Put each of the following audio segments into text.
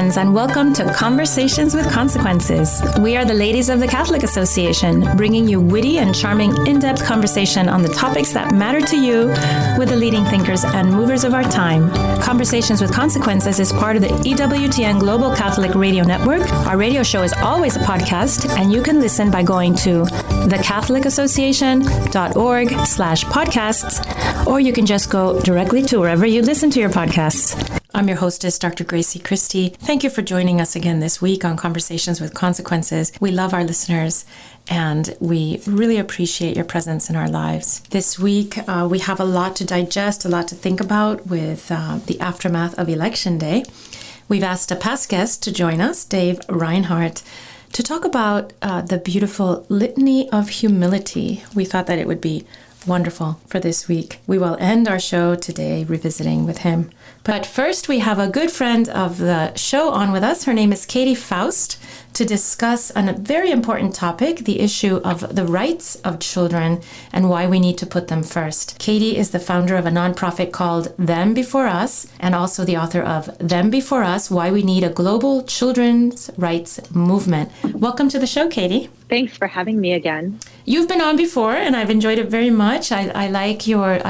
friends, and welcome to Conversations with Consequences. We are the ladies of the Catholic Association, bringing you witty and charming in-depth conversation on the topics that matter to you with the leading thinkers and movers of our time. Conversations with Consequences is part of the EWTN Global Catholic Radio Network. Our radio show is always a podcast, and you can listen by going to thecatholicassociation.org/podcasts, or you can just go directly to wherever you listen to your podcasts. I'm your hostess, Dr. Grazie Christie. Thank you for joining us again this week on Conversations with Consequences. We love our listeners, and we really appreciate your presence in our lives. This week, we have a lot to digest, a lot to think about with the aftermath of Election Day. We've asked a past guest to join us, Dave Reinhard, to talk about the beautiful Litany of Humility. We thought that it would be wonderful for this week. We will end our show today revisiting with him. But first, we have a good friend of the show on with us. Her name is Katy Faust, to discuss a very important topic, the issue of the rights of children and why we need to put them first. Katy is the founder of a nonprofit called Them Before Us, and also the author of Them Before Us, Why We Need a Global Children's Rights Movement. Welcome to the show, Katy. Thanks for having me again. You've been on before, and I've enjoyed it very much. I like your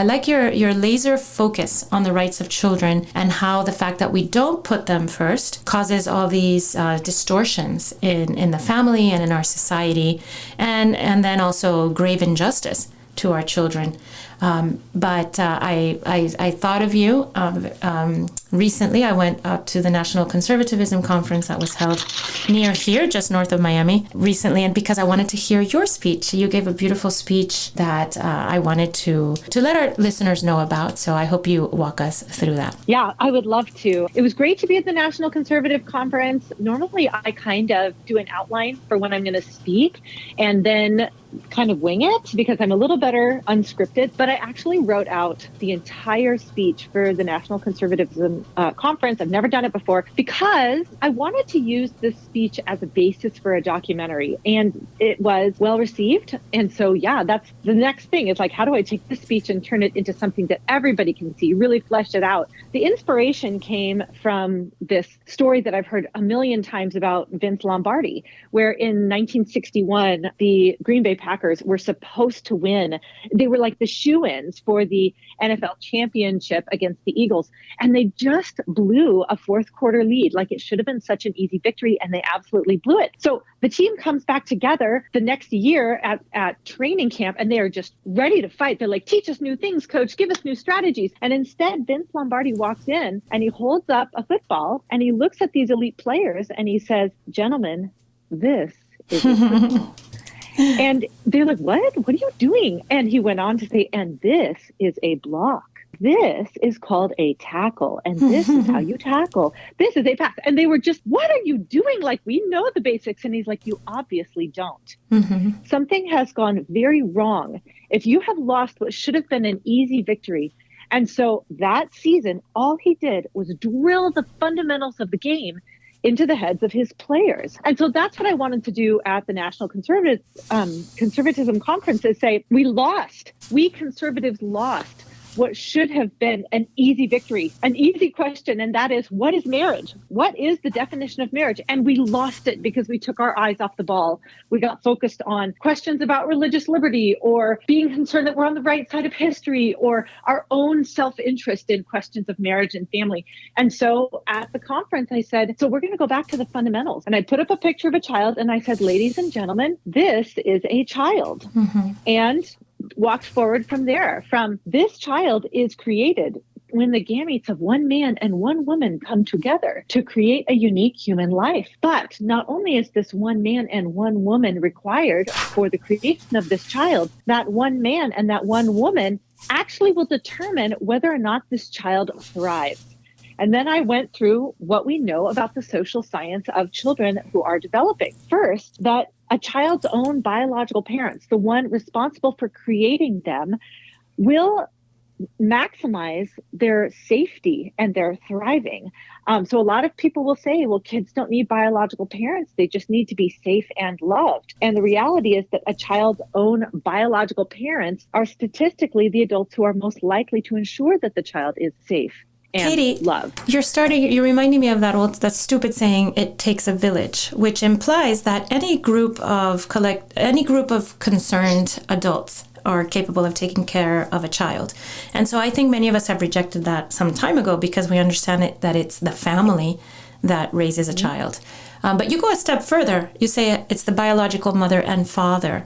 laser focus on the rights of children and how the fact that we don't put them first causes all these distortions in the family and in our society, and then also grave injustice to our children. But I thought of you recently. I went up to the National Conservatism Conference that was held near here, just north of Miami, recently, and because I wanted to hear your speech. You gave a beautiful speech that I wanted to let our listeners know about, so I hope you walk us through that. Yeah, I would love to. It was great to be at the National Conservative Conference. Normally, I kind of do an outline for when I'm going to speak, and then kind of wing it because I'm a little better unscripted, but I actually wrote out the entire speech for the National Conservatism Conference. I've never done it before because I wanted to use this speech as a basis for a documentary, and it was well received. And so, yeah, that's the next thing. It's like, how do I take this speech and turn it into something that everybody can see, really flesh it out? The inspiration came from this story that I've heard a million times about Vince Lombardi, where in 1961, the Green Bay Packers were supposed to win. They were like the shoo-ins for the NFL championship against the Eagles. And they just blew a fourth quarter lead. Like, it should have been such an easy victory, and they absolutely blew it. So the team comes back together the next year at training camp, and they are just ready to fight. They're like, teach us new things, coach, give us new strategies. And instead, Vince Lombardi walks in and he holds up a football and he looks at these elite players and he says, "Gentlemen, this is a football." And they're like, what? What are you doing? And he went on to say, and this is a block. This is called a tackle. And this is how you tackle. This is a pass. And they were just, what are you doing? Like, we know the basics. And he's like, you obviously don't. Something has gone very wrong if you have lost what should have been an easy victory. And so that season, all he did was drill the fundamentals of the game into the heads of his players. And so that's what I wanted to do at the National Conservatism Conference, is say, we lost. We conservatives lost what should have been an easy victory, an easy question. And that is, what is marriage? What is the definition of marriage? And we lost it because we took our eyes off the ball. We got focused on questions about religious liberty, or being concerned that we're on the right side of history, or our own self-interest in questions of marriage and family. And so at the conference, I said, so we're going to go back to the fundamentals. And I put up a picture of a child and I said, ladies and gentlemen, this is a child. And walked forward from there. From this child is created when the gametes of one man and one woman come together to create a unique human life. But not only is this one man and one woman required for the creation of this child, that one man and that one woman actually will determine whether or not this child thrives. And then I went through what we know about the social science of children who are developing. First, that a child's own biological parents, the one responsible for creating them, will maximize their safety and their thriving. So a lot of people will say, well, kids don't need biological parents. They just need to be safe and loved. And the reality is that a child's own biological parents are statistically the adults who are most likely to ensure that the child is safe and Katy, love. You're reminding me of that stupid saying, it takes a village, which implies that any group of concerned adults are capable of taking care of a child. And so I think many of us have rejected that some time ago because we understand that it's the family that raises a child. But you go a step further. You say it's the biological mother and father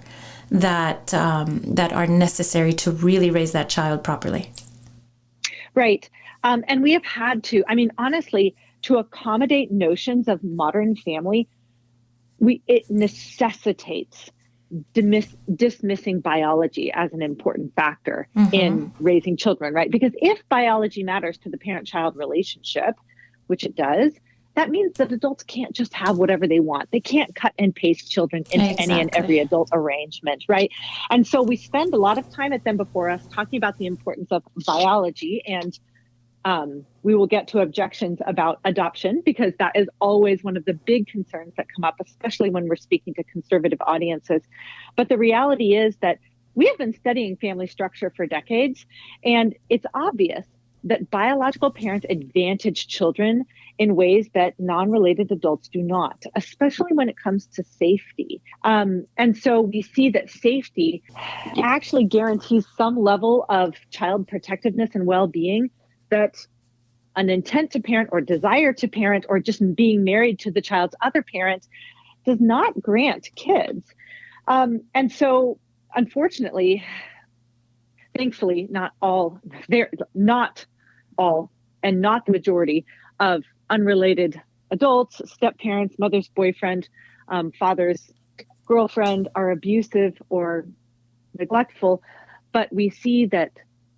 that are necessary to really raise that child properly. Right. And we have had to, honestly, to accommodate notions of modern family, it necessitates dismissing biology as an important factor in raising children, right? Because if biology matters to the parent-child relationship, which it does, that means that adults can't just have whatever they want. They can't cut and paste children into any and every adult arrangement, right? And so we spend a lot of time at Them Before Us talking about the importance of biology, and we will get to objections about adoption, because that is always one of the big concerns that come up, especially when we're speaking to conservative audiences. But the reality is that we have been studying family structure for decades, and it's obvious that biological parents advantage children in ways that non-related adults do not, especially when it comes to safety. And so we see that safety actually guarantees some level of child protectiveness and well-being that an intent to parent or desire to parent or just being married to the child's other parent does not grant kids. And so, unfortunately, thankfully, not all, and not the majority of unrelated adults, step-parents, mother's boyfriend, father's girlfriend are abusive or neglectful. But we see that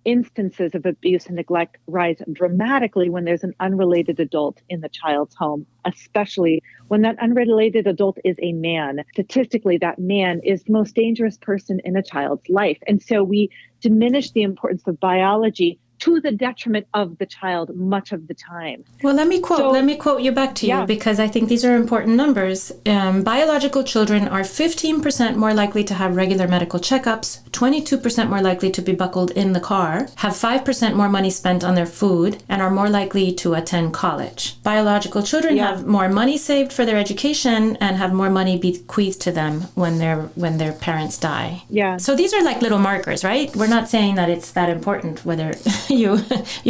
instances of abuse and neglect rise dramatically when there's an unrelated adult in the child's home, especially when that unrelated adult is a man. Statistically, that man is the most dangerous person in a child's life. And so we diminish the importance of biology to the detriment of the child much of the time. Well, let me quote you back to you, because I think these are important numbers. Biological children are 15% more likely to have regular medical checkups, 22% more likely to be buckled in the car, have 5% more money spent on their food, and are more likely to attend college. Biological children have more money saved for their education and have more money bequeathed to them when their parents die. Yeah. So these are like little markers, right? We're not saying that it's that important whether you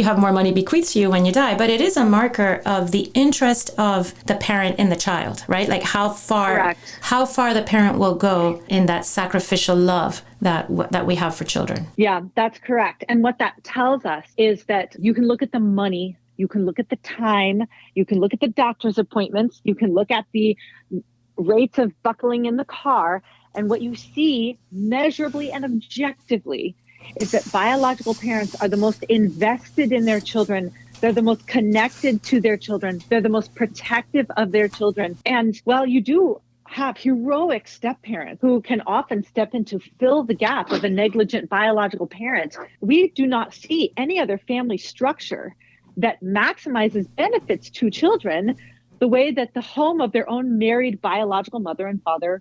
have more money bequeathed to you when you die, but it is a marker of the interest of the parent in the child, right? Like how far the parent will go in that sacrificial love that we have for children. Yeah, that's correct. And what that tells us is that you can look at the money, you can look at the time, you can look at the doctor's appointments, you can look at the rates of buckling in the car, and what you see measurably and objectively is that biological parents are the most invested in their children. They're the most connected to their children. They're the most protective of their children. And while you do have heroic step-parents who can often step in to fill the gap of a negligent biological parent, we do not see any other family structure that maximizes benefits to children the way that the home of their own married biological mother and father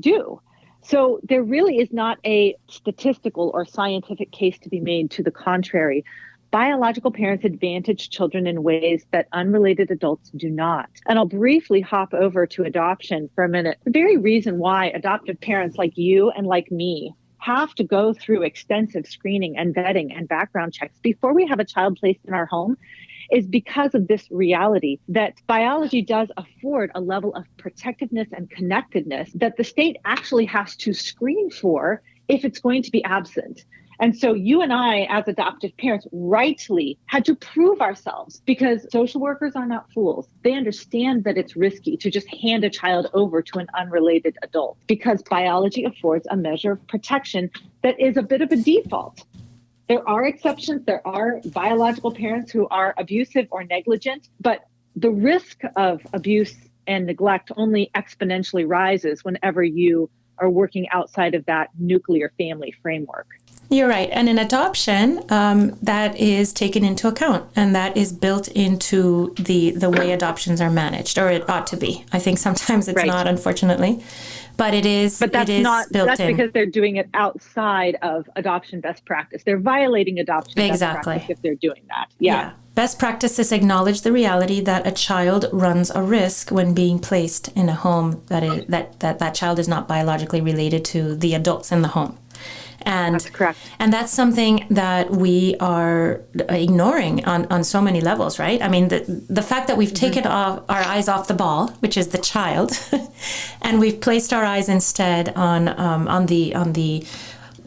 do. So there really is not a statistical or scientific case to be made to the contrary. Biological parents advantage children in ways that unrelated adults do not. And I'll briefly hop over to adoption for a minute. The very reason why adoptive parents like you and like me have to go through extensive screening and vetting and background checks before we have a child placed in our home is because of this reality that biology does afford a level of protectiveness and connectedness that the state actually has to screen for if it's going to be absent. And so you and I, as adoptive parents, rightly had to prove ourselves, because social workers are not fools. They understand that it's risky to just hand a child over to an unrelated adult, because biology affords a measure of protection that is a bit of a default. There are exceptions. There are biological parents who are abusive or negligent, but the risk of abuse and neglect only exponentially rises whenever you are working outside of that nuclear family framework. You're right. And in adoption, that is taken into account, and that is built into the way adoptions are managed, or it ought to be. I think sometimes it's not, unfortunately. But it is. But that's that's because they're doing it outside of adoption best practice. They're violating adoption best practice if they're doing that. Yeah. Best practices acknowledge the reality that a child runs a risk when being placed in a home that child is not biologically related to the adults in the home. And that's correct. And that's something that we are ignoring on so many levels, right? I mean, the fact that we've taken our eyes off the ball, which is the child, and we've placed our eyes instead on the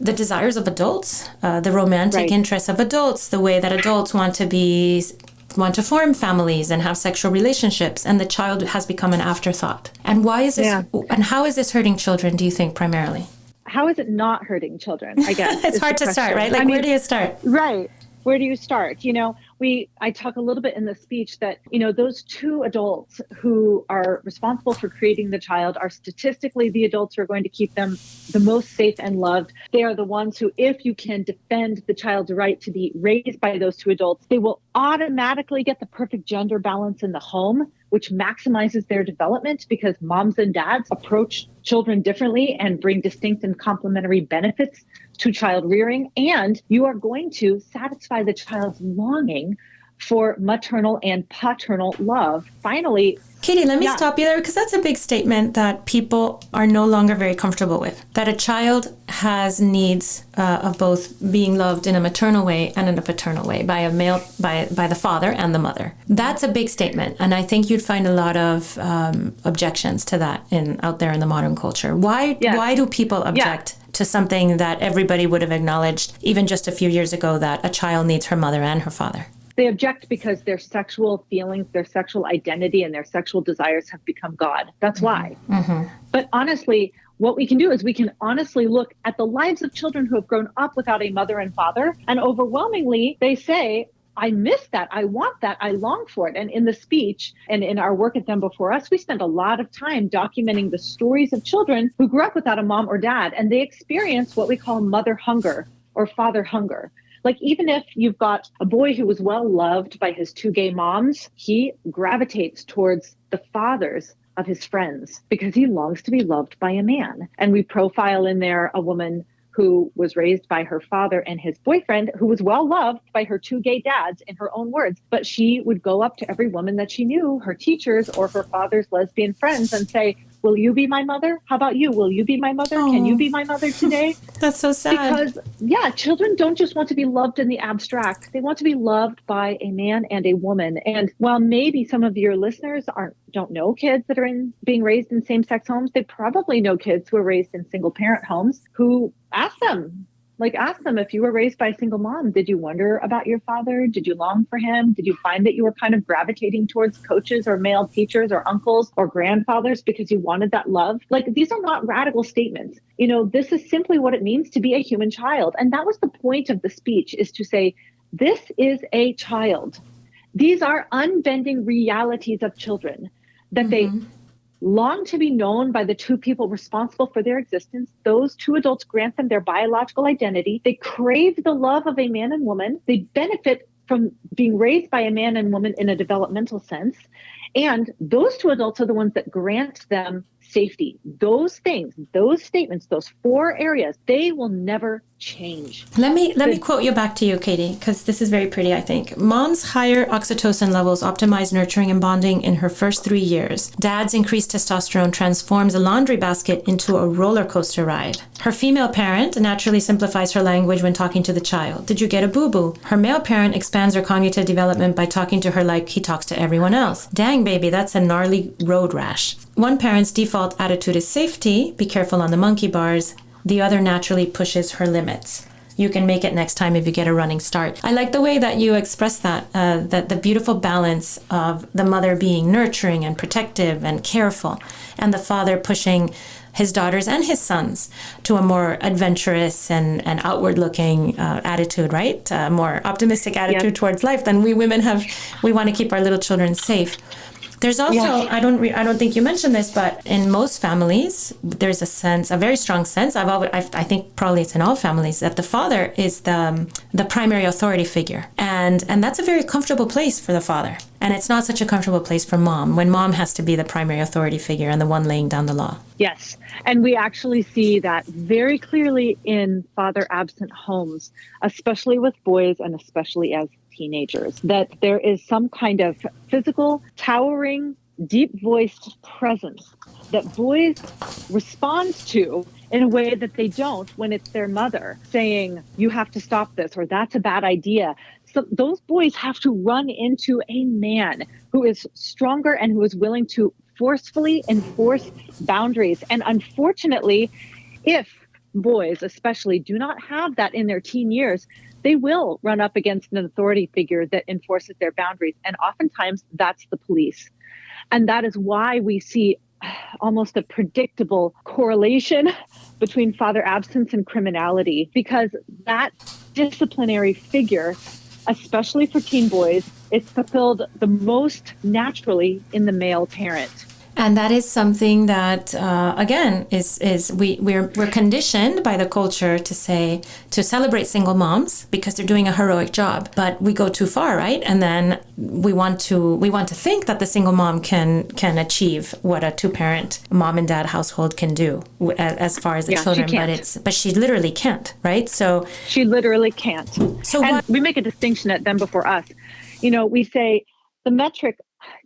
desires of adults, the romantic interests of adults, the way that adults want to form families and have sexual relationships, and the child has become an afterthought. And why is this? And how is this hurting children, do you think, primarily? How is it not hurting children? I guess it's hard to start, right? Like, where do you start? Right. Where do you start? I talk a little bit in the speech that, those two adults who are responsible for creating the child are statistically the adults who are going to keep them the most safe and loved. They are the ones who, if you can defend the child's right to be raised by those two adults, they will automatically get the perfect gender balance in the home, which maximizes their development because moms and dads approach children differently and bring distinct and complementary benefits to child rearing. And you are going to satisfy the child's longing for maternal and paternal love. Finally, Katy, let me stop you there, because that's a big statement that people are no longer very comfortable with. That a child has needs of both being loved in a maternal way and in a paternal way by the father and the mother. That's a big statement, and I think you'd find a lot of objections to that out there in the modern culture. Why do people object to something that everybody would have acknowledged even just a few years ago, that a child needs her mother and her father? They object because their sexual feelings, their sexual identity, and their sexual desires have become God. That's why. Mm-hmm. But honestly, what we can do is we can honestly look at the lives of children who have grown up without a mother and father. And overwhelmingly, they say, I miss that. I want that. I long for it. And in the speech and in our work at Them Before Us, we spend a lot of time documenting the stories of children who grew up without a mom or dad, and they experience what we call mother hunger or father hunger. Like, even if you've got a boy who was well loved by his two gay moms, he gravitates towards the fathers of his friends because he longs to be loved by a man. And we profile in there a woman who was raised by her father and his boyfriend, who was well loved by her two gay dads, in her own words. But she would go up to every woman that she knew, her teachers or her father's lesbian friends, and say, will you be my mother? How about you? Will you be my mother? Can you be my mother today? That's so sad. Because, children don't just want to be loved in the abstract. They want to be loved by a man and a woman. And while maybe some of your listeners don't know kids that are being raised in same-sex homes, they probably know kids who are raised in single-parent homes who ask them, if you were raised by a single mom, did you wonder about your father? Did you long for him? Did you find that you were kind of gravitating towards coaches or male teachers or uncles or grandfathers because you wanted that love? Like, these are not radical statements. This is simply what it means to be a human child. And that was the point of the speech, is to say, this is a child. These are unbending realities of children, that they long to be known by the two people responsible for their existence. Those two adults grant them their biological identity. They crave the love of a man and woman. They benefit from being raised by a man and woman in a developmental sense. And those two adults are the ones that grant them safety. Those things, those statements, those four areas, they will never change. Let me quote you back to you, Katy, because this is very pretty, I think. Mom's higher oxytocin levels optimize nurturing and bonding in her first 3 years. Dad's increased testosterone transforms a laundry basket into a roller coaster ride. Her female parent naturally simplifies her language when talking to the child. Did you get a boo-boo? Her male parent expands her cognitive development by talking to her like he talks to everyone else. Dang, baby, that's a gnarly road rash. One parent's default attitude is safety, be careful on the monkey bars. The other naturally pushes her limits. You can make it next time if you get a running start. I like the way that you express that the beautiful balance of the mother being nurturing and protective and careful, and the father pushing his daughters and his sons to a more adventurous and outward-looking attitude, right? A more optimistic attitude towards life than we women have. We want to keep our little children safe. There's also, I don't think you mentioned this, but in most families, there's a very strong sense. I think probably it's in all families, that the father is the primary authority figure, and that's a very comfortable place for the father. And it's not such a comfortable place for mom, when mom has to be the primary authority figure and the one laying down the law. Yes. And we actually see that very clearly in father-absent homes, especially with boys and especially as teenagers, that there is some kind of physical, towering, deep-voiced presence that boys respond to in a way that they don't when it's their mother saying, you have to stop this, or that's a bad idea. So those boys have to run into a man who is stronger and who is willing to forcefully enforce boundaries. And unfortunately, if boys especially do not have that in their teen years, they will run up against an authority figure that enforces their boundaries. And oftentimes that's the police. And that is why we see almost a predictable correlation between father absence and criminality, because that disciplinary figure, especially for teen boys, is fulfilled the most naturally in the male parent. And that is something that, again, we're conditioned by the culture to celebrate single moms because they're doing a heroic job. But we go too far, right? And then we want to think that the single mom can achieve what a two-parent mom and dad household can do as far as the children. But she literally can't, right? So she literally can't. So we make a distinction at Them Before Us. We say the metric.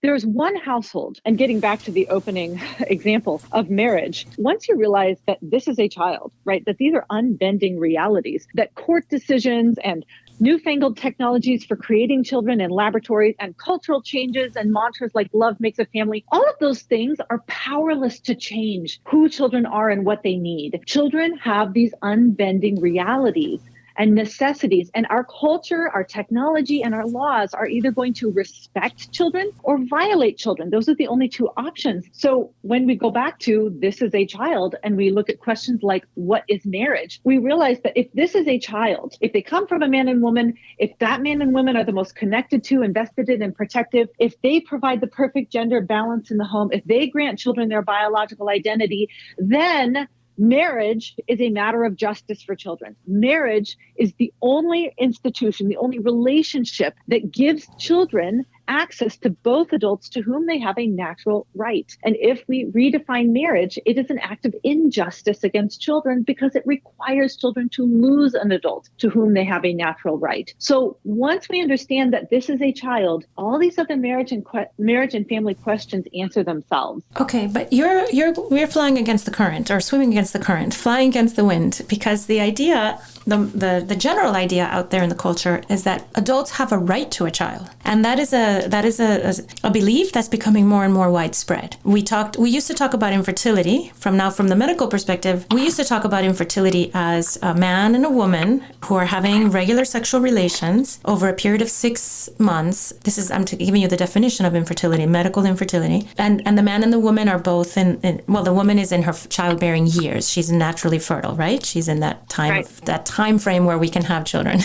There's one household, and getting back to the opening example of marriage, once you realize that this is a child, right, that these are unbending realities, that court decisions and newfangled technologies for creating children in laboratories and cultural changes and mantras like love makes a family, all of those things are powerless to change who children are and what they need. Children have these unbending realities and necessities. And our culture, our technology, and our laws are either going to respect children or violate children. Those are the only two options. So when we go back to this is a child and we look at questions like what is marriage, we realize that if this is a child, if they come from a man and woman, if that man and woman are the most connected to, invested in, and protective, if they provide the perfect gender balance in the home, if they grant children their biological identity, then marriage is a matter of justice for children. Marriage is the only institution, the only relationship that gives children access to both adults to whom they have a natural right. And if we redefine marriage, it is an act of injustice against children because it requires children to lose an adult to whom they have a natural right. So once we understand that this is a child, all these other marriage and family questions answer themselves. Okay, but we're flying against the current, or swimming against the current, flying against the wind, because the idea, the general idea out there in the culture is that adults have a right to a child, and that is a belief that's becoming more and more widespread. We used to talk about infertility from the medical perspective. We used to talk about infertility as a man and a woman who are having regular sexual relations over a period of 6 months. I'm giving you the definition of infertility, medical infertility, and the man and the woman are both the woman is in her childbearing years. She's naturally fertile, right? She's in that time, right, that time frame where we can have children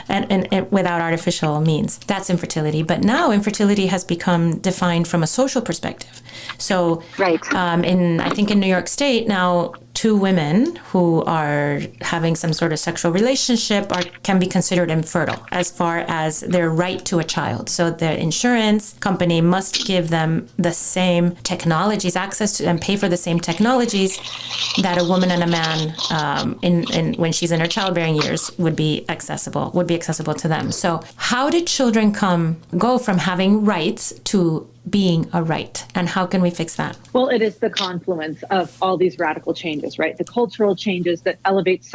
and without artificial means. That's infertility. But now infertility has become defined from a social perspective. So right. I think in New York State now, 2 women who are having some sort of sexual relationship can be considered infertile as far as their right to a child. So the insurance company must give them the same technologies, access to and pay for the same technologies that a woman and a man when she's in her childbearing years would be accessible to them. So how did children go from having rights to being a right, and how can we fix that? Well, it is the confluence of all these radical changes, right? The cultural changes that elevate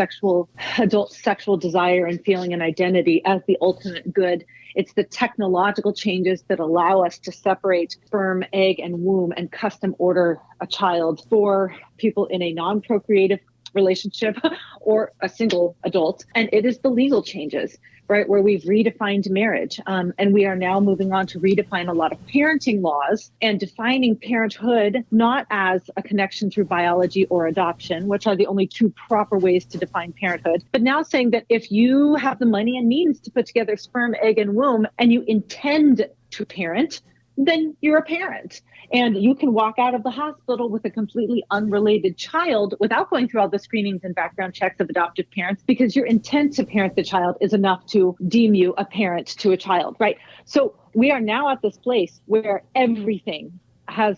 adult sexual desire and feeling and identity as the ultimate good. It's the technological changes that allow us to separate sperm, egg, and womb and custom order a child for people in a non-procreative relationship or a single adult. And it is the legal changes, right, where we've redefined marriage. And we are now moving on to redefine a lot of parenting laws and defining parenthood not as a connection through biology or adoption, which are the only 2 proper ways to define parenthood, but now saying that if you have the money and means to put together sperm, egg, and womb, and you intend to parent, then you're a parent. And you can walk out of the hospital with a completely unrelated child without going through all the screenings and background checks of adoptive parents, because your intent to parent the child is enough to deem you a parent to a child, right? So we are now at this place where everything has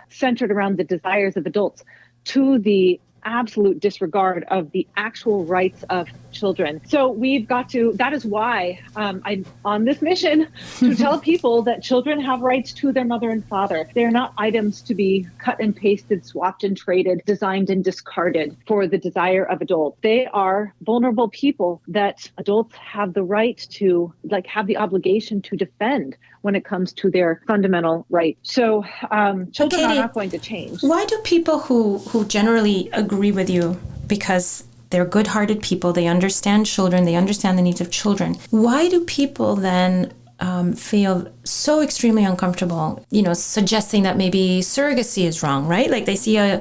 centered around the desires of adults to the absolute disregard of the actual rights of children. So we've got to, that is why I'm on this mission to tell people that children have rights to their mother and father. They're not items to be cut and pasted, swapped and traded, designed and discarded for the desire of adults. They are vulnerable people that adults have the right to, have the obligation to defend when it comes to their fundamental right. So children Katy, are not going to change. Why do people who generally agree with you, because they're good-hearted people, they understand children, they understand the needs of children, why do people then feel so extremely uncomfortable, suggesting that maybe surrogacy is wrong, right? Like they see a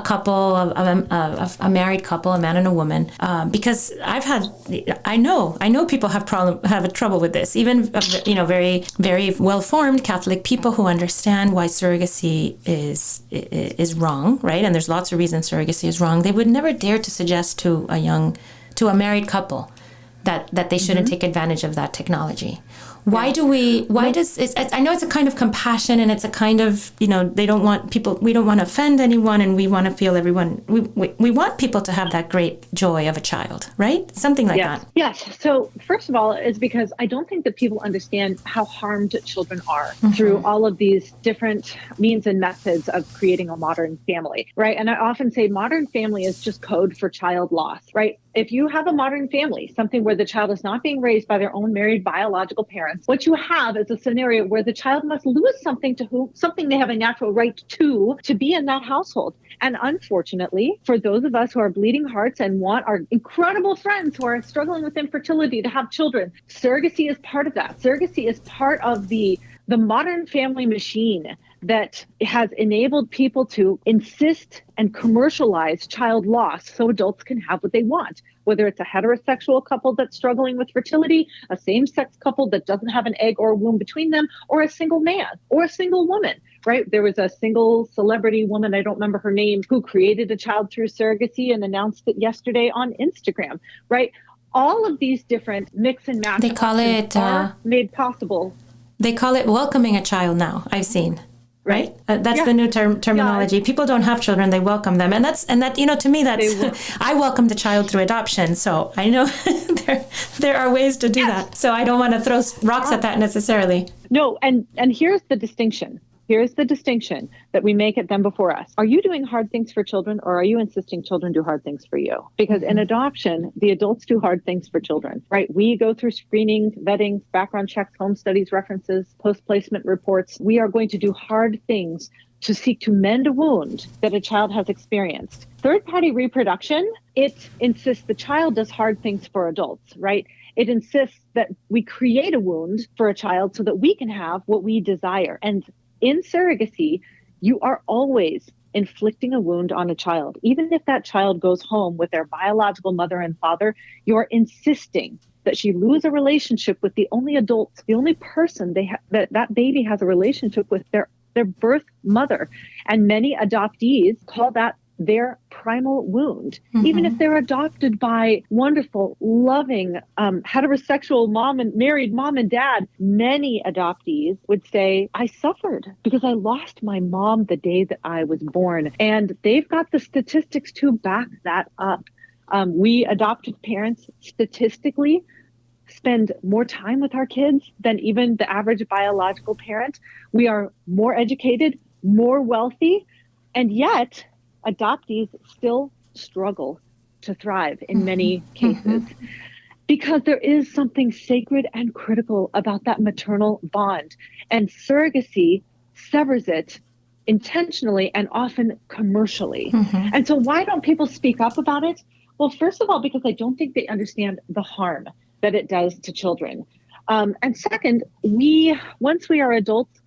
couple, a married couple, a man and a woman, because I know people have trouble with this, even, very, very well-formed Catholic people who understand why surrogacy is wrong, right? And there's lots of reasons surrogacy is wrong. They would never dare to suggest to a married couple that they shouldn't take advantage of that technology. I know it's a kind of compassion, and it's a kind of, we don't want to offend anyone, and we want to feel we want people to have that great joy of a child, right? Something like that. Yes. So first of all, it's because I don't think that people understand how harmed children are through all of these different means and methods of creating a modern family, right? And I often say modern family is just code for child loss, right? If you have a modern family, something where the child is not being raised by their own married biological parents, what you have is a scenario where the child must lose something they have a natural right to be in that household. And unfortunately, for those of us who are bleeding hearts and want our incredible friends who are struggling with infertility to have children, surrogacy is part of that. Surrogacy is part of the modern family machine that has enabled people to insist and commercialize child loss so adults can have what they want, whether it's a heterosexual couple that's struggling with fertility, a same-sex couple that doesn't have an egg or a womb between them, or a single man or a single woman, right? There was a single celebrity woman, I don't remember her name, who created a child through surrogacy and announced it yesterday on Instagram, right? All of these different mix and match are made possible. They call it welcoming a child now, I've seen. Right? That's the new terminology. Yeah. People don't have children, they welcome them. And that to me, that's, I welcomed a child through adoption. So I know there are ways to do that. So I don't want to throw rocks at that necessarily. No. And here's the distinction. Here's the distinction that we make at Them Before Us. Are you doing hard things for children, or are you insisting children do hard things for you? Because in adoption, the adults do hard things for children, right? We go through screening, vetting, background checks, home studies, references, post-placement reports. We are going to do hard things to seek to mend a wound that a child has experienced. Third-party reproduction, it insists the child does hard things for adults, right? It insists that we create a wound for a child so that we can have what we desire. And in surrogacy, you are always inflicting a wound on a child. Even if that child goes home with their biological mother and father, you're insisting that she lose a relationship with the only adults, the only person that baby has a relationship with, their birth mother. And many adoptees call that their primal wound, even if they're adopted by wonderful, loving, heterosexual married mom and dad. Many adoptees would say, I suffered because I lost my mom the day that I was born. And they've got the statistics to back that up. We adopted parents statistically spend more time with our kids than even the average biological parent. We are more educated, more wealthy, and yet adoptees still struggle to thrive in many cases because there is something sacred and critical about that maternal bond. And surrogacy severs it intentionally and often commercially. And so why don't people speak up about it? Well, first of all, because I don't think they understand the harm that it does to children. And second, once we are adults,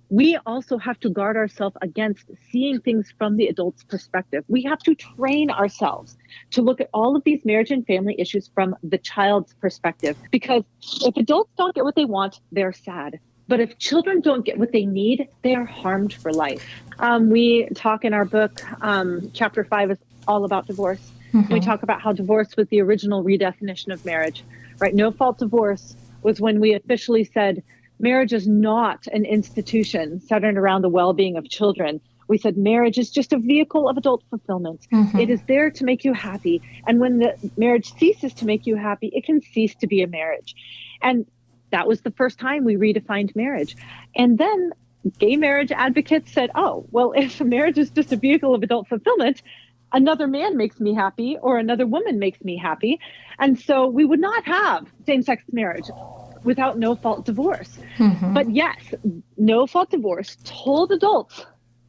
we also have to guard ourselves against seeing things from the adult's perspective. We have to train ourselves to look at all of these marriage and family issues from the child's perspective. Because if adults don't get what they want, they're sad. But if children don't get what they need, they are harmed for life. We talk in our book, chapter 5 is all about divorce. We talk about how divorce was the original redefinition of marriage, right? No-fault divorce was when we officially said, marriage is not an institution centered around the well-being of children. We said marriage is just a vehicle of adult fulfillment. Mm-hmm. It is there to make you happy. And when the marriage ceases to make you happy, it can cease to be a marriage. And that was the first time we redefined marriage. And then gay marriage advocates said, oh, well, if marriage is just a vehicle of adult fulfillment, another man makes me happy or another woman makes me happy. And so we would not have same-sex marriage without no-fault divorce. Mm-hmm. But yes, no-fault divorce told adults,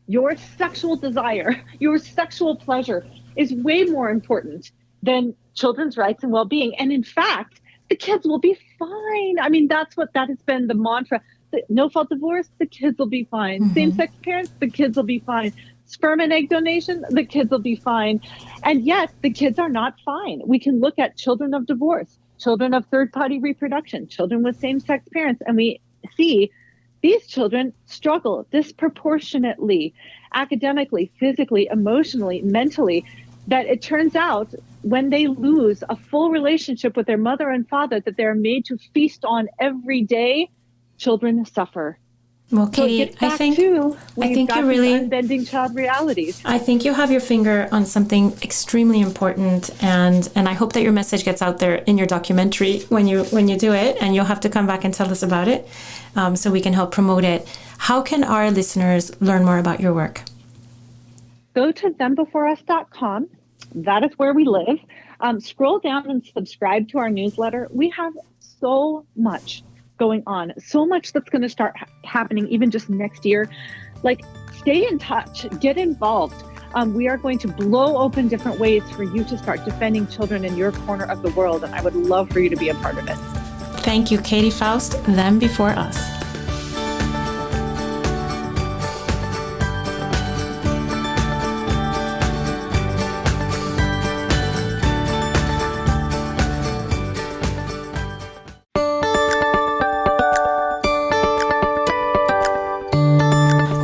your sexual desire, your sexual pleasure is way more important than children's rights and well-being. And in fact, the kids will be fine. I mean, that has been the mantra. No-fault divorce, the kids will be fine. Mm-hmm. Same-sex parents, the kids will be fine. Sperm and egg donation, the kids will be fine. And yet the kids are not fine. We can look at children of divorce, children of third-party reproduction, children with same-sex parents, and we see these children struggle disproportionately, academically, physically, emotionally, mentally, that it turns out when they lose a full relationship with their mother and father that they're made to feast on every day, children suffer. Well, Katy, I think you really unbending child realities. I think you have your finger on something extremely important, and I hope that your message gets out there in your documentary when you do it, and you'll have to come back and tell us about it, so we can help promote it. How can our listeners learn more about your work? Go to thembeforeus.com. That is where we live. Scroll down and subscribe to our newsletter. We have so much going on, so much that's going to start happening even just next year. Like, stay in touch, get involved. We are going to blow open different ways for you to start defending children in your corner of the world, and I would love for you to be a part of it. Thank you, Katy Faust, Them Before Us.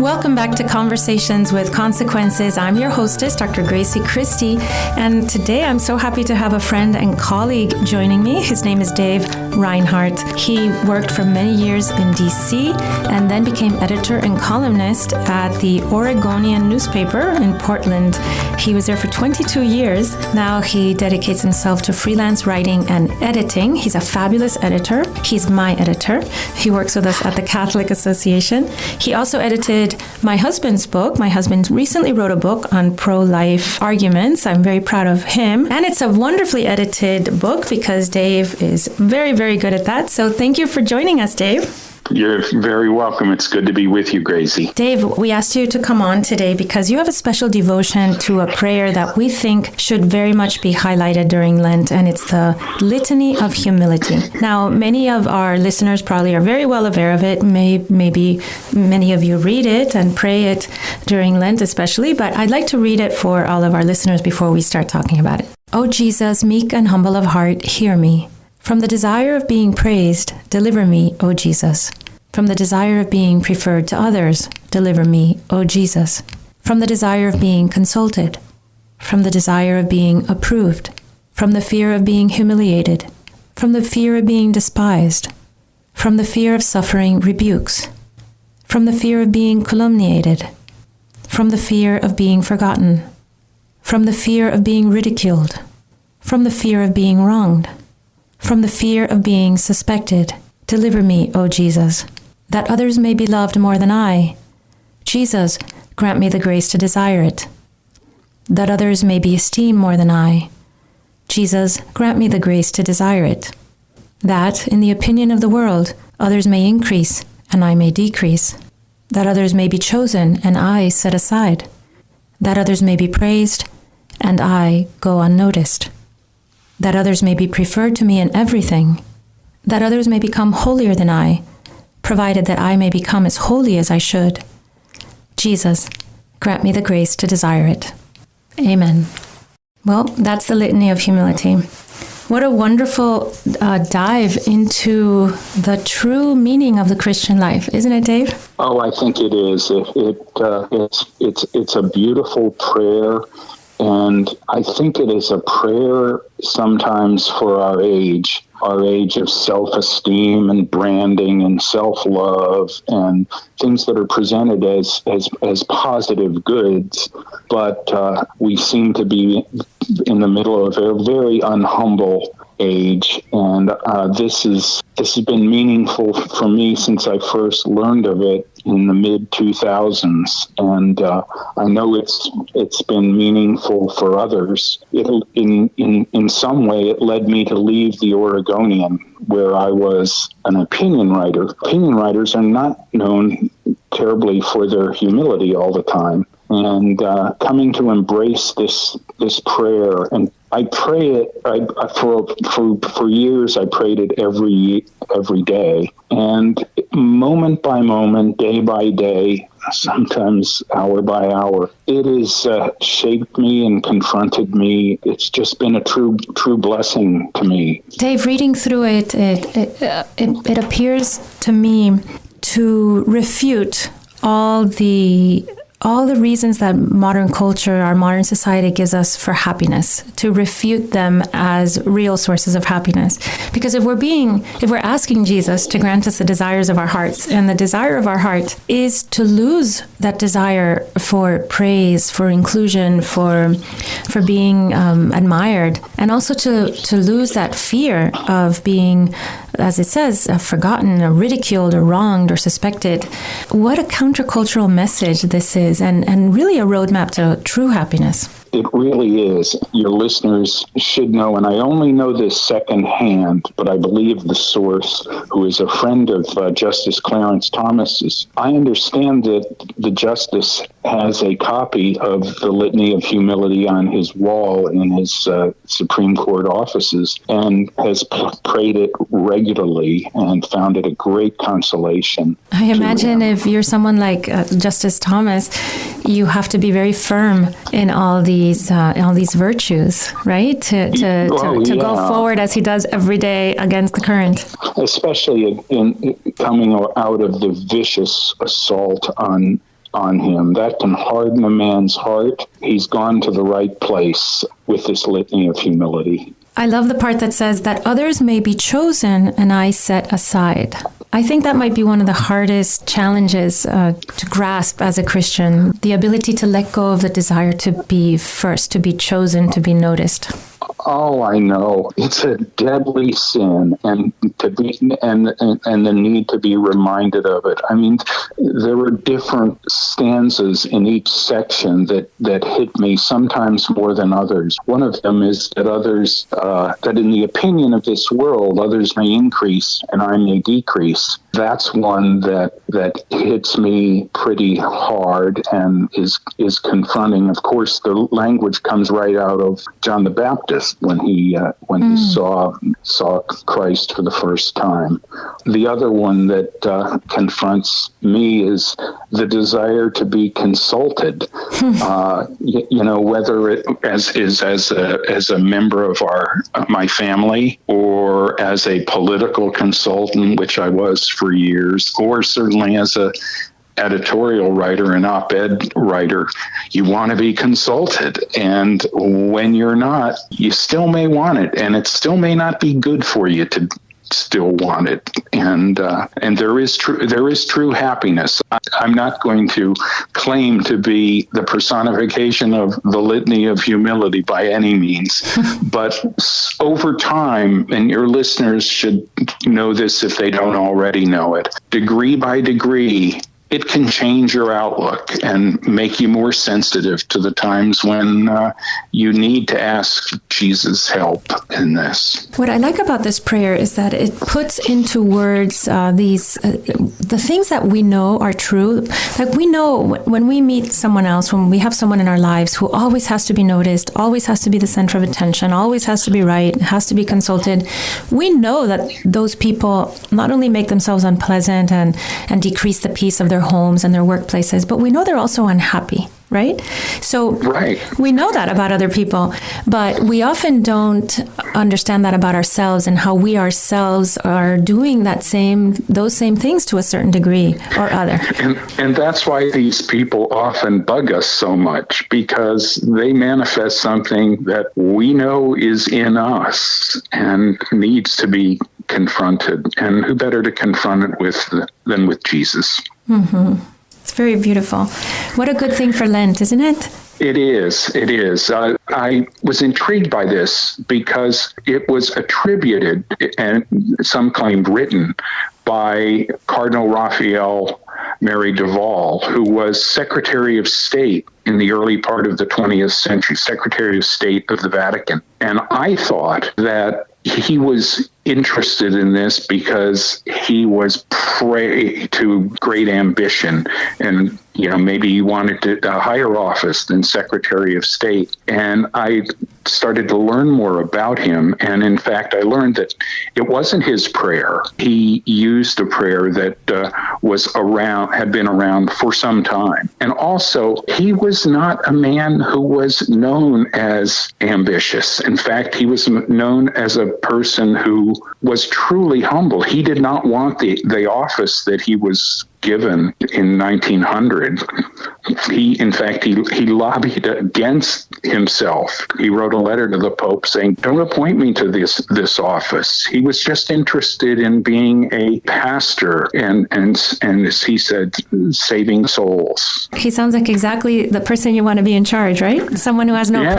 Welcome back to Conversations with Consequences. I'm your hostess, Dr. Grazie Christie, and today I'm so happy to have a friend and colleague joining me. His name is Dave Reinhard. He worked for many years in D.C. and then became editor and columnist at the Oregonian newspaper in Portland. He was there for 22 years. Now he dedicates himself to freelance writing and editing. He's a fabulous editor. He's my editor. He works with us at the Catholic Association. He also edited my husband's book. My husband recently wrote a book on pro-life arguments. I'm very proud of him. And it's a wonderfully edited book because Dave is very, very good at that. So thank you for joining us, Dave. You're very welcome. It's good to be with you, Grazie. Dave, we asked you to come on today because you have a special devotion to a prayer that we think should very much be highlighted during Lent, and it's the Litany of Humility. Now, many of our listeners probably are very well aware of it. Maybe many of you read it and pray it during Lent especially, but I'd like to read it for all of our listeners before we start talking about it. O Jesus, meek and humble of heart, hear me. From the desire of being praised, deliver me, O Jesus. From the desire of being preferred to others, deliver me, O Jesus. From the desire of being consulted, from the desire of being approved, from the fear of being humiliated, from the fear of being despised, from the fear of suffering rebukes, from the fear of being calumniated, from the fear of being forgotten, from the fear of being ridiculed, from the fear of being wronged, from the fear of being suspected, deliver me, O Jesus, that others may be loved more than I. Jesus, grant me the grace to desire it. That others may be esteemed more than I. Jesus, grant me the grace to desire it. That, in the opinion of the world, others may increase and I may decrease. That others may be chosen and I set aside. That others may be praised and I go unnoticed. That others may be preferred to me in everything, that others may become holier than I, provided that I may become as holy as I should. Jesus, grant me the grace to desire it. Amen. Well, that's the Litany of Humility. What a wonderful dive into the true meaning of the Christian life, isn't it, Dave? Oh, I think it is. It's a beautiful prayer. And I think it is a prayer sometimes for our age of self-esteem and branding and self-love and things that are presented as positive goods. But we seem to be in the middle of a very unhumble age, and this has been meaningful for me since I first learned of it in the mid-2000s, and I know it's been meaningful for others. In some way, it led me to leave the Oregonian, where I was an opinion writer. Opinion writers are not known terribly for their humility all the time, and coming to embrace this prayer, and I pray it. For years, I prayed it every day, and moment by moment, day by day, sometimes hour by hour, it has shaped me and confronted me. It's just been a true blessing to me. Dave, reading through it appears to me to refute all the reasons that modern culture, our modern society gives us for happiness, to refute them as real sources of happiness. Because if we're asking Jesus to grant us the desires of our hearts, and the desire of our heart is to lose that desire for praise, for inclusion, for being admired, and also to lose that fear of being, as it says, forgotten or ridiculed or wronged or suspected. What a countercultural message this is, and really a roadmap to true happiness. It really is. Your listeners should know, and I only know this secondhand, but I believe the source, who is a friend of Justice Clarence Thomas's. I understand that the Justice has a copy of the Litany of Humility on his wall in his Supreme Court offices, and has prayed it regularly and found it a great consolation. I imagine if you're someone like Justice Thomas, you have to be very firm in all these virtues, right? To go forward as he does every day against the current. Especially in coming out of the vicious assault on him. That can harden a man's heart. He's gone to the right place with this litany of humility. I love the part that says that others may be chosen and I set aside. I think that might be one of the hardest challenges to grasp as a Christian, the ability to let go of the desire to be first, to be chosen, to be noticed. Oh, I know. It's a deadly sin, and the need to be reminded of it. I mean, there were different stanzas in each section that hit me, sometimes more than others. One of them is that others, that in the opinion of this world, others may increase and I may decrease. That's one that hits me pretty hard and is confronting. Of course, the language comes right out of John the Baptist when he saw Christ for the first time. The other one that confronts me is the desire to be consulted. Whether it as a member of my family or as a political consultant, which I was for years, or certainly as a editorial writer and op-ed writer, you want to be consulted. And when you're not, you still may want it, and it still may not be good for you to still want it. And there is true happiness. I'm not going to claim to be the personification of the Litany of Humility by any means, but over time, and your listeners should know this if they don't already know it, degree by degree, it can change your outlook and make you more sensitive to the times when you need to ask Jesus' help in this. What I like about this prayer is that it puts into words the things that we know are true. Like, we know when we meet someone else, when we have someone in our lives who always has to be noticed, always has to be the center of attention, always has to be right, has to be consulted, we know that those people not only make themselves unpleasant and decrease the peace of their homes and their workplaces, but we know they're also unhappy. right? So Right. we know that about other people, but we often don't understand that about ourselves and how we ourselves are doing those same things to a certain degree or other. And that's why these people often bug us so much, because they manifest something that we know is in us and needs to be confronted. And who better to confront it with than with Jesus? Mm-hmm. It's very beautiful. What a good thing for Lent, isn't it? It is. It is. I was intrigued by this because it was attributed, and some claimed written, by Cardinal Raphael Mary Duval, who was Secretary of State in the early part of the 20th century, Secretary of State of the Vatican. And I thought that he was interested in this because he was prey to great ambition, and maybe he wanted a higher office than Secretary of State. And I started to learn more about him, and in fact I learned that it wasn't his prayer. He used a prayer that had been around for some time. And also, he was not a man who was known as ambitious. In fact, he was known as a person who was truly humble. He did not want the office that he was given in 1900. He lobbied against himself. He wrote a letter to the Pope saying, "Don't appoint me to this office." He was just interested in being a pastor and as he said, saving souls. He sounds like exactly the person you want to be in charge, right? Someone who has no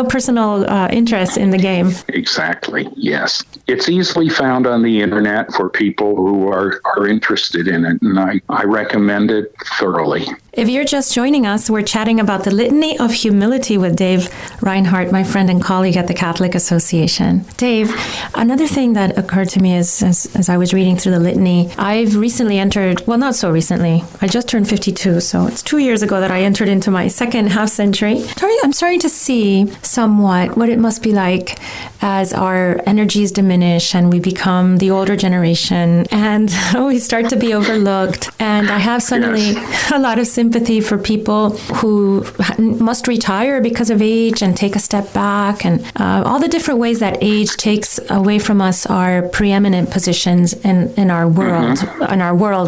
personal interest in the game. Exactly. Yes. It's easily found on the internet for people who are interested in it, and I recommend it thoroughly. If you're just joining us, we're chatting about the Litany of Humility with Dave Reinhard, my friend and colleague at the Catholic Association. Dave, another thing that occurred to me as I was reading through the Litany, I've recently entered, well, not so recently, I just turned 52, so it's 2 years ago that I entered into my second half century. I'm starting to see somewhat what it must be like as our energies diminish and we become the older generation and we start to be overlooked. And I have suddenly a lot of sympathy for people who must retire because of age and take a step back, and all the different ways that age takes away from us our preeminent positions in our world,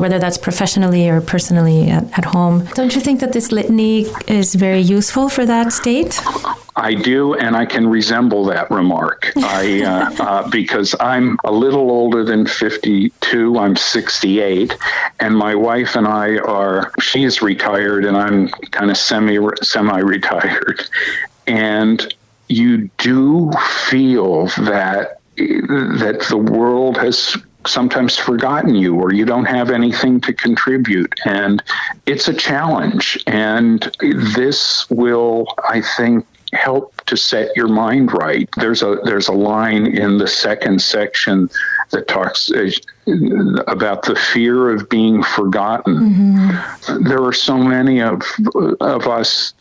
whether that's professionally or personally at home. Don't you think that this litany is very useful for that state? I do, and I can resemble that remark. Because I'm a little older than 52. I'm 68, and my wife and I she is retired, and I'm kind of semi-retired. And you do feel that the world has sometimes forgotten you, or you don't have anything to contribute, and it's a challenge. And this will, I think, help to set your mind right. There's a line in the second section that talks about the fear of being forgotten. Mm-hmm. There are so many of us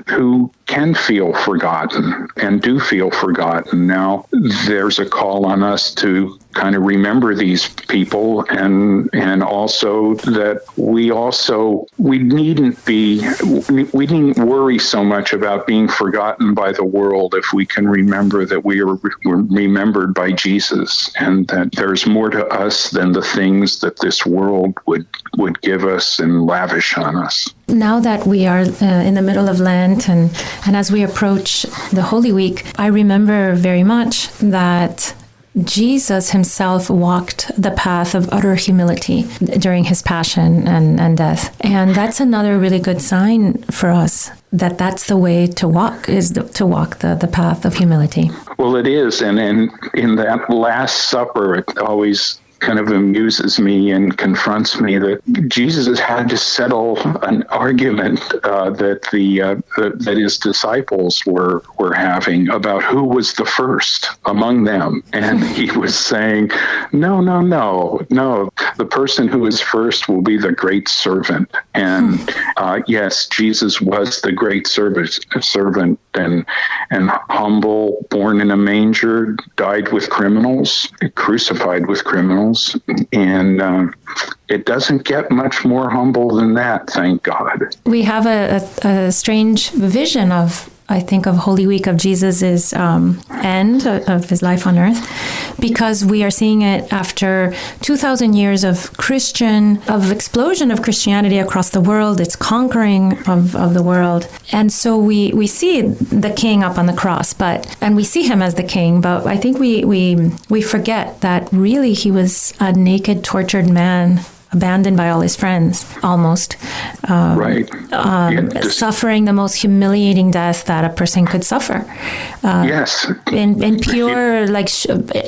who can feel forgotten and do feel forgotten. Now, there's a call on us to kind of remember these people, and also that we needn't worry so much about being forgotten by the world if we can remember that we're remembered by Jesus, and that there's more to us than the things that this world would give us and lavish on us. Now that we are in the middle of Lent and as we approach the Holy Week, I remember very much that Jesus himself walked the path of utter humility during his passion and death. And that's another really good sign for us, that that's the way to walk, to walk the path of humility. Well, it is. And in that Last Supper, it always kind of amuses me and confronts me that Jesus has had to settle an argument that his disciples were having about who was the first among them. And he was saying, no. The person who is first will be the great servant. And yes, Jesus was the great servant and humble, born in a manger, died with criminals, crucified with criminals, miles. And it doesn't get much more humble than that, thank God. We have a strange vision of Holy Week, of Jesus's end of his life on earth, because we are seeing it after 2,000 years of explosion of Christianity across the world, its conquering of the world. And so we see the king up on the cross, and we see him as the king, but I think we forget that really he was a naked, tortured man, abandoned by all his friends, almost. Right. Suffering the most humiliating death that a person could suffer. Yes. In pure,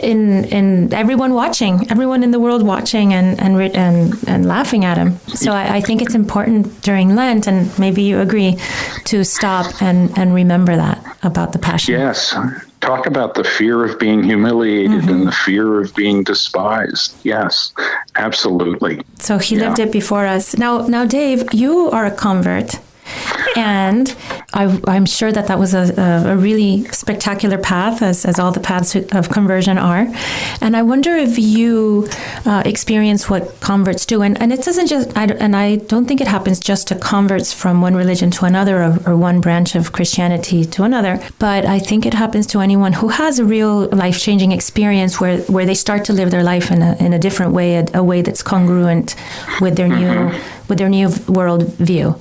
in everyone watching, everyone in the world watching and laughing at him. So I think it's important during Lent, and maybe you agree, to stop and remember that about the Passion. Yes. Talk about the fear of being humiliated and the fear of being despised. Yes, absolutely. So he lived it before us. Now, Dave, you are a convert. And I'm sure that was a really spectacular path, as all the paths of conversion are. And I wonder if you experience what converts do. And it doesn't just, I don't think it happens just to converts from one religion to another, or one branch of Christianity to another. But I think it happens to anyone who has a real life-changing experience where they start to live their life in a different way, a way that's congruent with their new world view.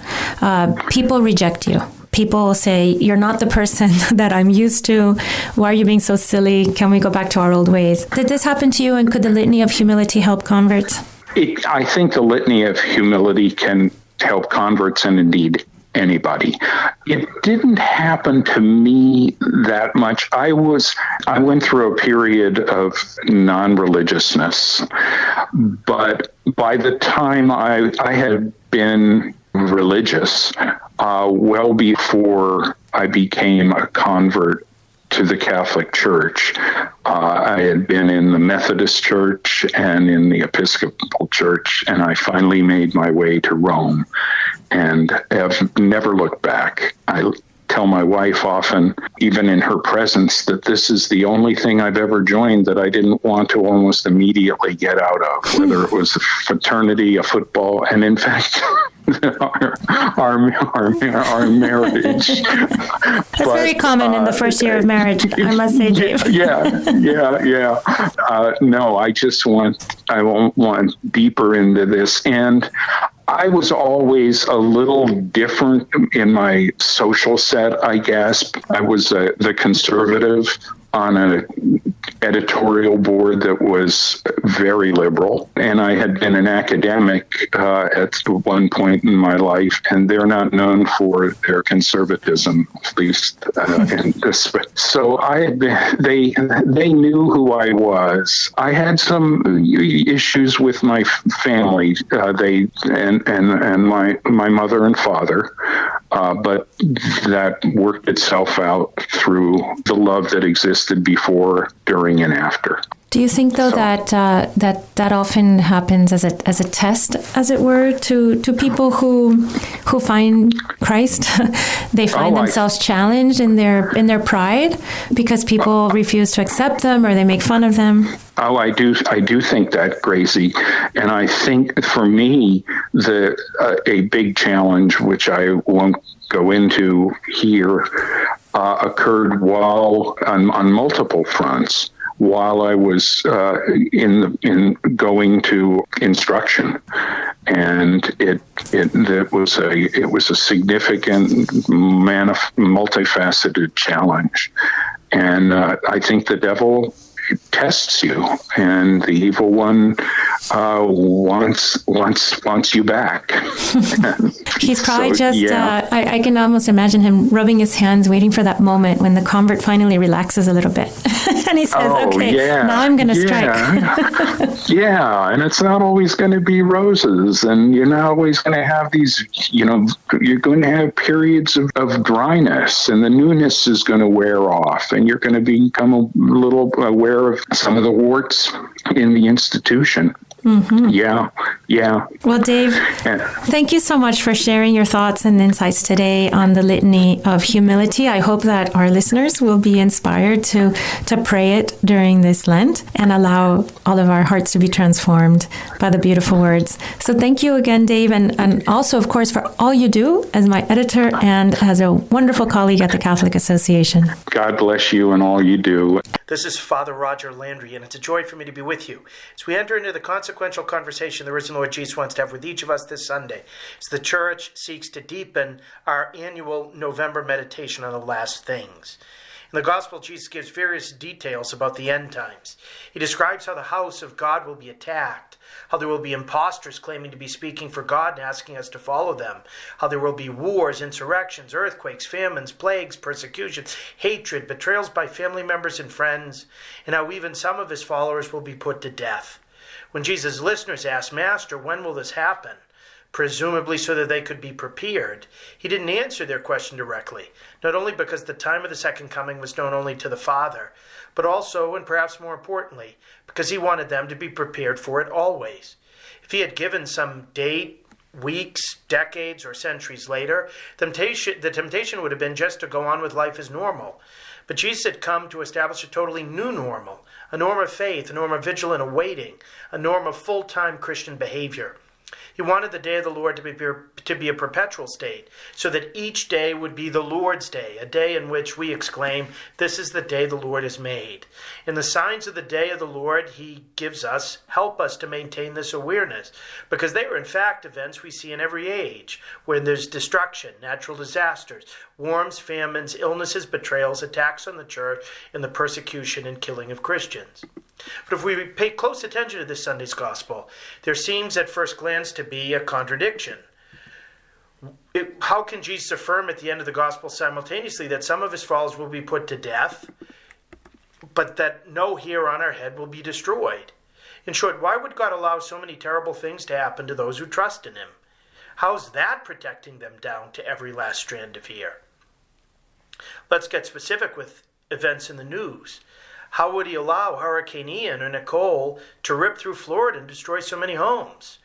People reject you. People say, you're not the person that I'm used to. Why are you being so silly? Can we go back to our old ways? Did this happen to you, and could the Litany of Humility help converts? I think the Litany of Humility can help converts, and indeed anybody. It didn't happen to me that much. I went through a period of non-religiousness, but by the time I had been religious, well before I became a convert to the Catholic Church. I had been in the Methodist Church and in the Episcopal Church, and I finally made my way to Rome and have never looked back. I tell my wife often, even in her presence, that this is the only thing I've ever joined that I didn't want to almost immediately get out of, whether it was a fraternity, a football, and in fact, our marriage. That's very common in the first year of marriage, I must say, Dave. Yeah. No, I want deeper into this. And I was always a little different in my social set, I guess. I was the conservative on an editorial board that was very liberal. And I had been an academic at one point in my life, and they're not known for their conservatism, at least in this. So they knew who I was. I had some issues with my family, and my mother and father, but that worked itself out through the love that existed before, during, and after. Do you think, though, that often happens as a test, as it were, to people who find Christ? They find themselves challenged in their pride because people refuse to accept them, or they make fun of them. Oh, I do think that, Grazie. And I think for me, a big challenge, which I won't go into here, occurred while on multiple fronts, while I was in going to instruction, and it was a significant, multifaceted challenge, and I think the devil tests you, and the evil one wants you back. He's probably I can almost imagine him rubbing his hands, waiting for that moment when the convert finally relaxes a little bit. And he says, now I'm going to strike. Yeah, and it's not always going to be roses, and you're not always going to have these, you're going to have periods of dryness, and the newness is going to wear off, and you're going to become a little aware of some of the warts in the institution. Yeah. Well, Dave, thank you so much for sharing your thoughts and insights today on the Litany of Humility. I hope that our listeners will be inspired to pray it during this Lent and allow all of our hearts to be transformed by the beautiful words. So thank you again, Dave, and also, of course, for all you do as my editor and as a wonderful colleague at the Catholic Association. God bless you and all you do. This is Father Roger Landry, and it's a joy for me to be with you as we enter into the consequential conversation the risen Lord Jesus wants to have with each of us this Sunday, as the Church seeks to deepen our annual November meditation on the last things. In the Gospel, Jesus gives various details about the end times. He describes how the house of God will be attacked, how there will be impostors claiming to be speaking for God and asking us to follow them, how there will be wars, insurrections, earthquakes, famines, plagues, persecutions, hatred, betrayals by family members and friends, and how even some of his followers will be put to death. When Jesus' listeners asked, "Master, when will this happen?" presumably so that they could be prepared, he didn't answer their question directly, not only because the time of the second coming was known only to the Father, but also, and perhaps more importantly, because he wanted them to be prepared for it always. If he had given some date, weeks, decades, or centuries later, the temptation would have been just to go on with life as normal. But Jesus had come to establish a totally new normal, a norm of faith, a norm of vigilant awaiting, a norm of full-time Christian behavior. He wanted the day of the Lord to be a perpetual state, so that each day would be the Lord's day, a day in which we exclaim, "This is the day the Lord has made." And the signs of the day of the Lord he gives us help us to maintain this awareness, because they are in fact events we see in every age, when there's destruction, natural disasters, wars, famines, illnesses, betrayals, attacks on the church, and the persecution and killing of Christians. But if we pay close attention to this Sunday's Gospel, there seems at first glance to be a contradiction. How can Jesus affirm at the end of the Gospel simultaneously that some of his followers will be put to death, but that no hair on our head will be destroyed? In short, why would God allow so many terrible things to happen to those who trust in him? How's that protecting them down to every last strand of hair? Let's get specific with events in the news. How would he allow Hurricane Ian or Nicole to rip through Florida and destroy so many homes?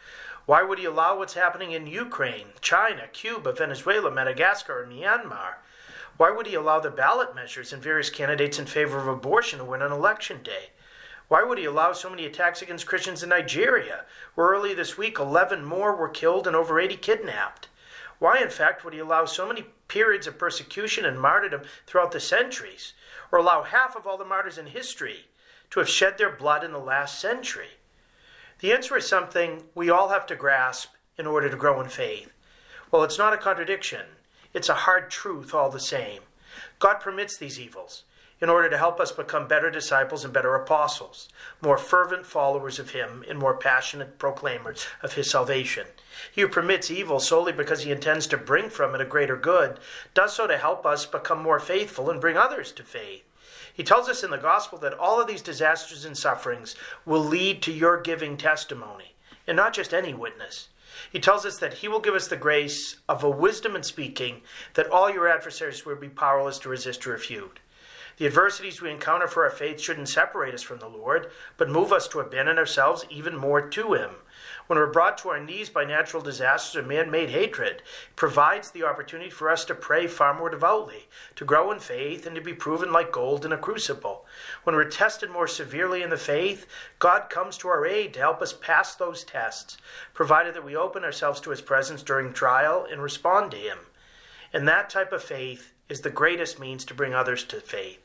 Why would he allow what's happening in Ukraine, China, Cuba, Venezuela, Madagascar, and Myanmar? Why would he allow the ballot measures and various candidates in favor of abortion to win on election day? Why would he allow so many attacks against Christians in Nigeria, where early this week 11 more were killed and over 80 kidnapped? Why, in fact, would he allow so many periods of persecution and martyrdom throughout the centuries, or allow half of all the martyrs in history to have shed their blood in the last century? The answer is something we all have to grasp in order to grow in faith. Well, it's not a contradiction. It's a hard truth all the same. God permits these evils in order to help us become better disciples and better apostles, more fervent followers of him and more passionate proclaimers of his salvation. He who permits evil solely because he intends to bring from it a greater good does so to help us become more faithful and bring others to faith. He tells us in the gospel that all of these disasters and sufferings will lead to your giving testimony, and not just any witness. He tells us that he will give us the grace of a wisdom in speaking that all your adversaries will be powerless to resist or refute. The adversities we encounter for our faith shouldn't separate us from the Lord, but move us to abandon ourselves even more to him. When we're brought to our knees by natural disasters or man-made hatred, it provides the opportunity for us to pray far more devoutly, to grow in faith, and to be proven like gold in a crucible. When we're tested more severely in the faith, God comes to our aid to help us pass those tests, provided that we open ourselves to his presence during trial and respond to him. And that type of faith is the greatest means to bring others to faith.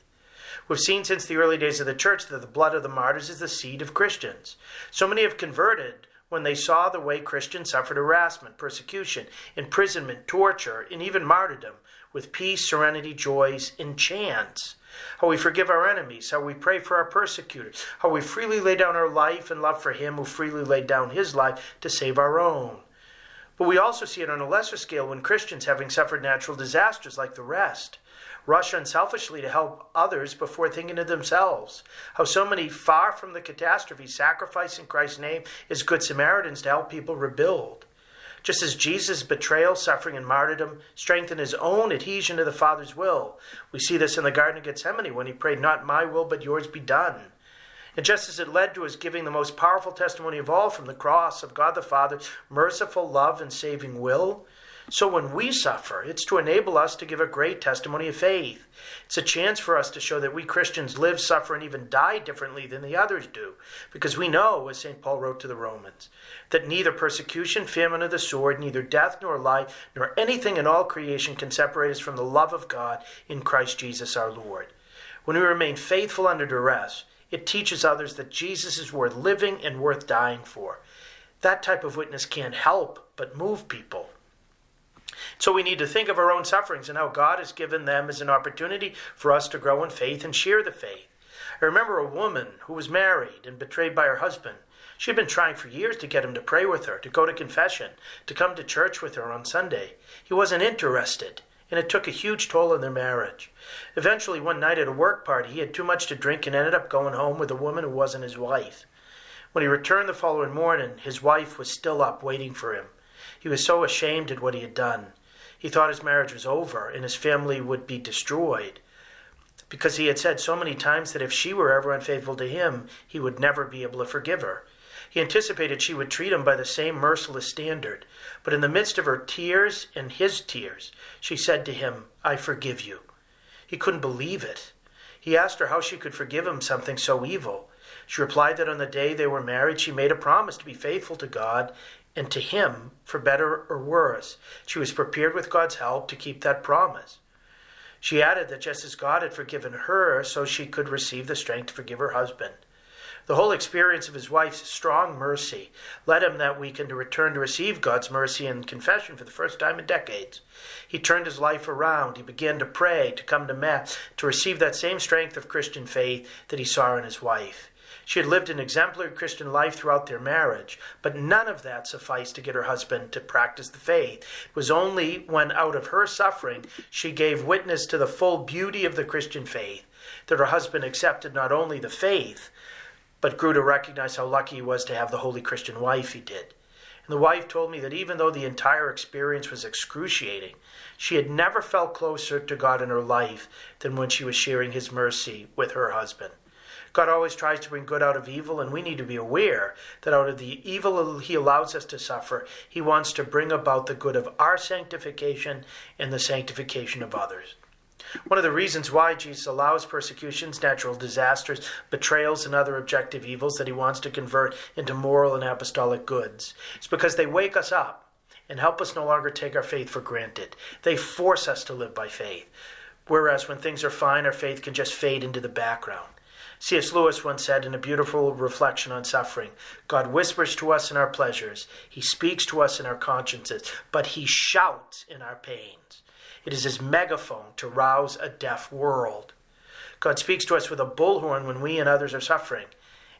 We've seen since the early days of the church that the blood of the martyrs is the seed of Christians. So many have converted when they saw the way Christians suffered harassment, persecution, imprisonment, torture, and even martyrdom with peace, serenity, joys, and chants. How we forgive our enemies, how we pray for our persecutors, how we freely lay down our life in love for him who freely laid down his life to save our own. But we also see it on a lesser scale when Christians, having suffered natural disasters like the rest, rush unselfishly to help others before thinking of themselves. How so many, far from the catastrophe, sacrifice in Christ's name as good Samaritans to help people rebuild. Just as Jesus' betrayal, suffering, and martyrdom strengthened his own adhesion to the Father's will, we see this in the Garden of Gethsemane when he prayed, "Not my will, but yours be done." And just as it led to his giving the most powerful testimony of all from the cross of God the Father's merciful love and saving will, so when we suffer, it's to enable us to give a great testimony of faith. It's a chance for us to show that we Christians live, suffer, and even die differently than the others do, because we know, as St. Paul wrote to the Romans, that neither persecution, famine, or the sword, neither death nor life, nor anything in all creation can separate us from the love of God in Christ Jesus our Lord. When we remain faithful under duress, it teaches others that Jesus is worth living and worth dying for. That type of witness can't help but move people. So we need to think of our own sufferings and how God has given them as an opportunity for us to grow in faith and share the faith. I remember a woman who was married and betrayed by her husband. She had been trying for years to get him to pray with her, to go to confession, to come to church with her on Sunday. He wasn't interested, and it took a huge toll on their marriage. Eventually, one night at a work party, he had too much to drink and ended up going home with a woman who wasn't his wife. When he returned the following morning, his wife was still up waiting for him. He was so ashamed at what he had done. He thought his marriage was over and his family would be destroyed, because he had said so many times that if she were ever unfaithful to him, he would never be able to forgive her. He anticipated she would treat him by the same merciless standard, but in the midst of her tears and his tears, she said to him, "I forgive you." He couldn't believe it. He asked her how she could forgive him something so evil. She replied that on the day they were married, she made a promise to be faithful to God and to him, for better or worse. She was prepared with God's help to keep that promise. She added that just as God had forgiven her, so she could receive the strength to forgive her husband. The whole experience of his wife's strong mercy led him that weekend to return to receive God's mercy and confession for the first time in decades. He turned his life around. He began to pray, to come to Mass, to receive that same strength of Christian faith that he saw in his wife. She had lived an exemplary Christian life throughout their marriage, but none of that sufficed to get her husband to practice the faith. It was only when, out of her suffering, she gave witness to the full beauty of the Christian faith, that her husband accepted not only the faith, but grew to recognize how lucky he was to have the holy Christian wife he did. And the wife told me that even though the entire experience was excruciating, she had never felt closer to God in her life than when she was sharing his mercy with her husband. God always tries to bring good out of evil, and we need to be aware that out of the evil he allows us to suffer, he wants to bring about the good of our sanctification and the sanctification of others. One of the reasons why Jesus allows persecutions, natural disasters, betrayals, and other objective evils that he wants to convert into moral and apostolic goods is because they wake us up and help us no longer take our faith for granted. They force us to live by faith, whereas when things are fine, our faith can just fade into the background. C.S. Lewis once said in a beautiful reflection on suffering, "God whispers to us in our pleasures, he speaks to us in our consciences, but he shouts in our pains. It is his megaphone to rouse a deaf world." God speaks to us with a bullhorn when we and others are suffering,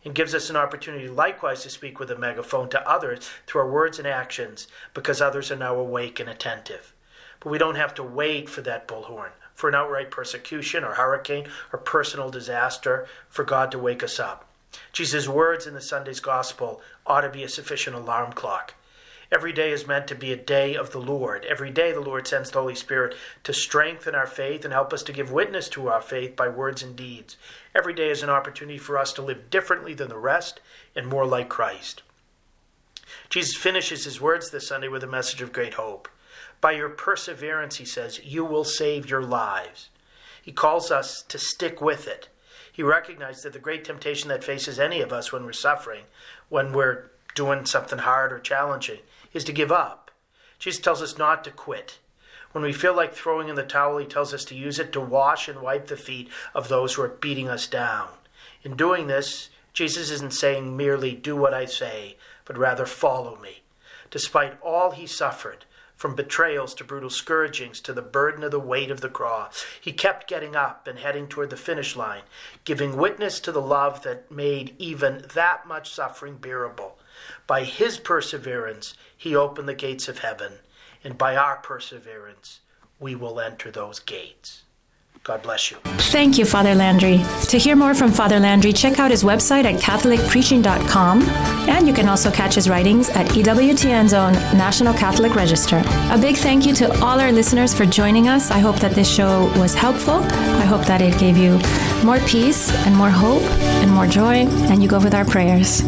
and gives us an opportunity likewise to speak with a megaphone to others through our words and actions, because others are now awake and attentive. But we don't have to wait for that bullhorn, for an outright persecution or hurricane or personal disaster, for God to wake us up. Jesus' words in the Sunday's Gospel ought to be a sufficient alarm clock. Every day is meant to be a day of the Lord. Every day the Lord sends the Holy Spirit to strengthen our faith and help us to give witness to our faith by words and deeds. Every day is an opportunity for us to live differently than the rest and more like Christ. Jesus finishes his words this Sunday with a message of great hope. By your perseverance, he says, you will save your lives. He calls us to stick with it. He recognized that the great temptation that faces any of us when we're suffering, when we're doing something hard or challenging, is to give up. Jesus tells us not to quit. When we feel like throwing in the towel, he tells us to use it to wash and wipe the feet of those who are beating us down. In doing this, Jesus isn't saying merely do what I say, but rather follow me. Despite all he suffered, from betrayals to brutal scourgings to the burden of the weight of the cross, he kept getting up and heading toward the finish line, giving witness to the love that made even that much suffering bearable. By his perseverance, he opened the gates of heaven, and by our perseverance, we will enter those gates. God bless you. Thank you, Father Landry. To hear more from Father Landry, check out his website at catholicpreaching.com, and you can also catch his writings at EWTN's own National Catholic Register. A big thank you to all our listeners for joining us. I hope that this show was helpful. I hope hope that it gave you more peace and more hope and more joy, and you go with our prayers.